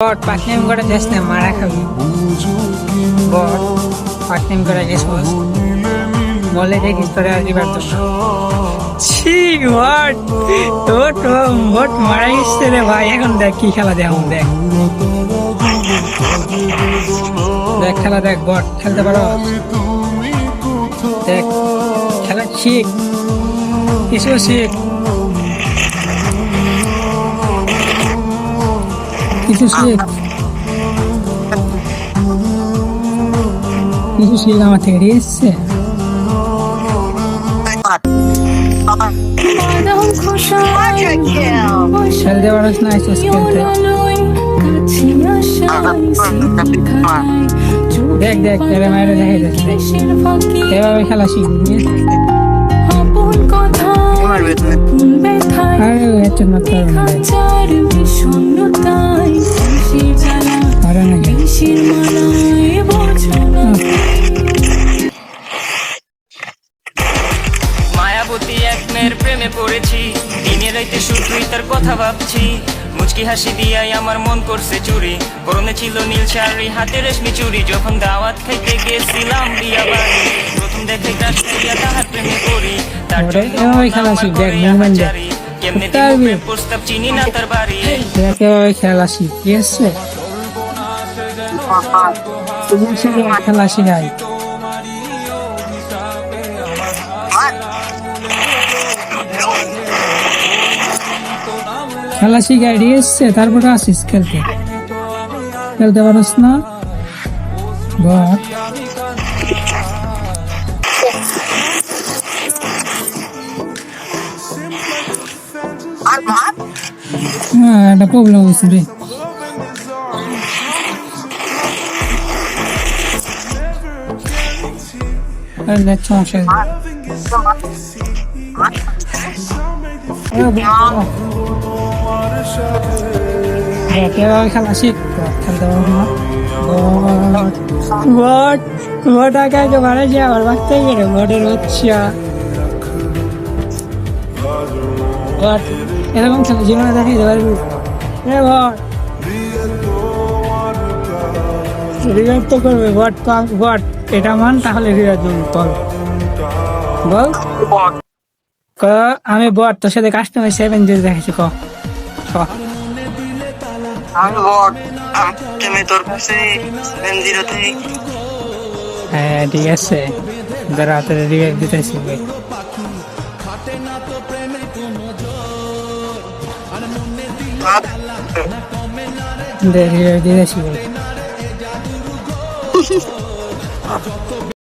বট পাকনাম করে যাস না, মারা খাবি। বট পাকনাম করে যাস বস, বলে দেখিস তোরে আসিবার জন্য। ছি বট, তোর তো বট মারা গেছে রে ভাই। এখন দেখ কি খেলা, দেখ দেখ দেখ খেলা, দেখ বট খেলতে পারো, দেখ খেলা শিখ, কিছু শিখ, কিছু শিখ, কিছু শিখ আমার থেকে, ঠিক আছে? খেলতে পারস না, আইসিস খেলতে। দেখ দেখ তেরে মায়ের দেখে যাচ্ছে, এভাবে খেলা শিখবি। আরে এটা না পারে নাকি? মায়াবতী এক মেয়ের প্রেমে পড়েছি, দিনে রাইতে শুধুই তার কথা ভাবছি। মুচকি হাসি দিয়াই আমার মন করছে চুরি, পরনে ছিল নীল শাড়ি, হাতে রেশমি চুড়ি। যখন দাওয়াত খাইতে গেছিলাম বিয়া বাড়ি, প্রথম দেখে ক্রাশ করিয়া তাহার প্রেমে পড়ি। তার জন্য খেলা শিখ, দেখ মুভমেন্ট দেখ, কেমনে দিবে প্রস্তাব চিনি না তার বাড়ি। দেখ এভাবে খেলা শিখ, ঠিক আছে? খেলা শিখাই, খেলা শিখাই, ঠিক আছে? তারপরে আসিস খেলতে, খেলতে পারস না বট। হ্যাঁ একটা প্রবলেম হয়েছে রে, দেখ সমস্যা। খেলা শিখ, খেলতে পারবো না বট। বট আগে মারা যায়, আবার বাঁচতে গেলে বটের বাচ্চা। বট এরকম খেলা জীবনে দেখাইতে পারবি? বট রিভাইভ তো করবে বট, বট এটা মান, তাহলে রিভাইভ বল বল। আমি বট তোর সাথে কাস্টমার 7 ডেজ দেখাইছি, ক আমি বট, আমি তোর কাছে 7-0 থেকে। হ্যাঁ ঠিক আছে, যারা হাতে রিভাইভ দিতেছি রিভাইভ দিতেছি।